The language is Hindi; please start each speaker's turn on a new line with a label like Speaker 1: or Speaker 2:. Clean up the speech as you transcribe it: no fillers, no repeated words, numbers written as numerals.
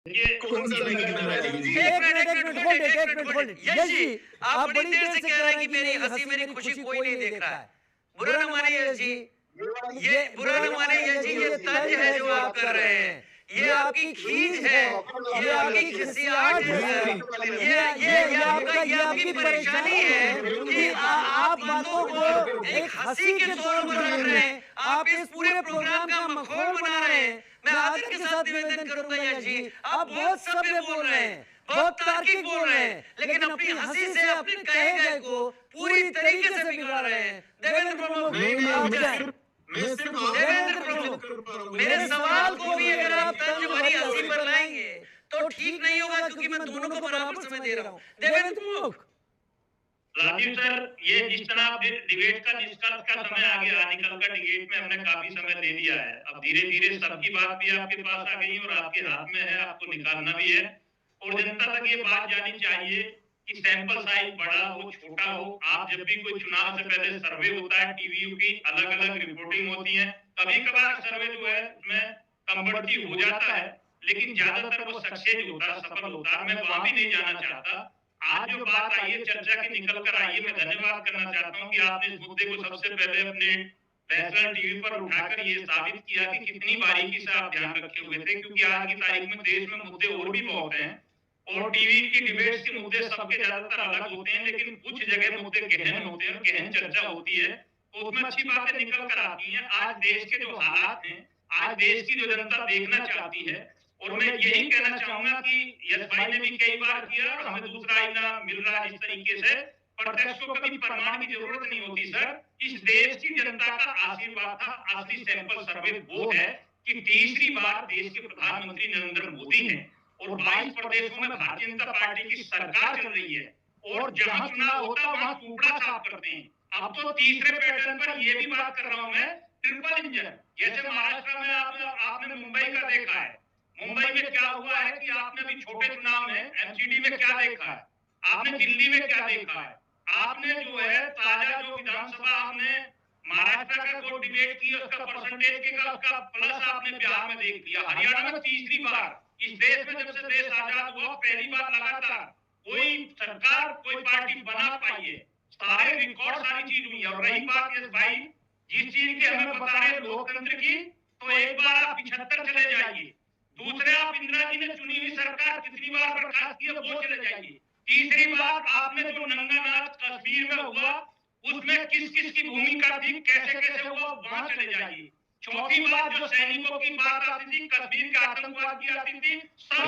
Speaker 1: देखिए,
Speaker 2: कौन सा समय गिनाना चाहिए जी?
Speaker 1: एक minute hold it. Yash ji, आप बड़ी देर से कह रहे हैं कि मेरी हंसी मेरी खुशी कोई नहीं देख रहा है। बुरा न माने यश जी, ये बुरा न माने यश जी, ये तंज है जो आप कर रहे हैं, ये आपकी खीज है, ये आपकी खिसियाहट है, ये आपकी परेशानी है कि आप बातों को एक हंसी के तौर पर रख रहे हैं, आप इस पूरे प्रोग्राम का मखौल बना रहे हैं। मैं आदर के साथ निवेदन करूंगा यश जी, आप बहुत सभ्य बोल रहे हैं, बहुत तार्किक बोल रहे हैं, लेकिन अपनी हंसी से अपने कहे गए को पूरी तरीके से बिगाड़ रहे हैं। देवेंद्र प्रमुख, आप जाएं। देवेंद्र प्रमुख, मेरे सवाल को भी अगर आप तंज भरी हंसी पर लाएंगे तो ठीक नहीं होगा, क्योंकि मैं दोनों को बराबर समय दे रहा हूं। देवेंद्र प्रमुख।
Speaker 3: राजीव सर, ये जिस तरह डिबेट का निष्कर्ष का समय आ गया, निकल कर डिबेट में हमने काफी समय दे दिया है। अब धीरे धीरे सबकी बात भी आपके पास आ गई और आपके हाथ में है, आपको निकालना भी है और जनता तक ये बात जानी चाहिए कि सैंपल साइज बड़ा हो छोटा हो, आप जब भी कोई चुनाव से पहले सर्वे होता है, टीवी की अलग अलग रिपोर्टिंग होती है, कभी कभार सर्वे जो है उसमें कम बढ़ती हो जाता है, लेकिन ज्यादातर वो सक्सेस होता है, सफल होता है। मैं वहां भी नहीं जाना चाहता। आज जो बात आई है चर्चा की निकल कर आई है, मैं धन्यवाद करना चाहता हूँ कि आपने इस मुद्दे को सबसे पहले अपने नेशनल टीवी पर उठाकर ये साबित किया कि कितनी बारीकी से आप ध्यान रखे हुए थे, क्योंकि आज की तारीख में देश में मुद्दे और भी बहुत हैं और टीवी की डिबेट्स के मुद्दे सबके ज्यादातर अलग होते हैं, लेकिन कुछ जगह मुद्दे गहन होते हैं, गहन चर्चा होती है तो उसमें अच्छी बातें निकल कर आती हैं। आज देश के जो हालात हैं, आज देश की जो जनता देखना चाहती है, और मैं यही कहना चाहूंगा कि यश भाई ने भी कई बार किया और हमें दूसरा आईना मिल रहा है इस तरीके से, प्रत्यक्ष को कभी प्रमाण की जरूरत नहीं होती सर। इस देश की जनता का आशीर्वाद था, असली सैंपल सर्वे वो है कि तीसरी बार देश के प्रधानमंत्री नरेंद्र मोदी हैं और 22 प्रदेशों में भारतीय जनता पार्टी की सरकार चल रही है और जहां चुनाव होता वहां टुकड़ा साफ करते हैं। अब तो तीसरे पैटर्न पर ये भी बात कर रहा हूं मैं, ट्रिपल इंजन। जैसे महाराष्ट्र में आपने मुंबई का देखा है, मुंबई में क्या हुआ है कि आपने अभी छोटे चुनाव में एमसीडी में क्या देखा है, आपने दिल्ली में क्या देखा है, आपने जो है ताजा जो विधानसभा आपने महाराष्ट्र का जो डिबेट की उसका परसेंटेज के का उसका प्लस आपने बिहार में देख लिया। हरियाणा में तीसरी बार इस देश में जब से देश आजाद हुआ पहली बार लगातार कोई सरकार कोई पार्टी बना पाई है, सारे रिकॉर्ड सारी चीज हुई है। और रही बात इस भाई जिस चीज की हमें बता रहे लोकतंत्र की, तो एक बार आप 75 चले जाइए, दूसरे आप इंदिरा जी ने चुनी हुई सरकार कितनी बार बर्खास्त की है वो चले जाइए, तीसरी बात आपने जो नंगा नाच कश्मीर में हुआ उसमें किस किस की भूमिका थी, कैसे कैसे हुआ वहां चले जाइए, चौथी बात जो सैनिकों की बात आती थी, कश्मीर के आतंकवाद की आती थी, सब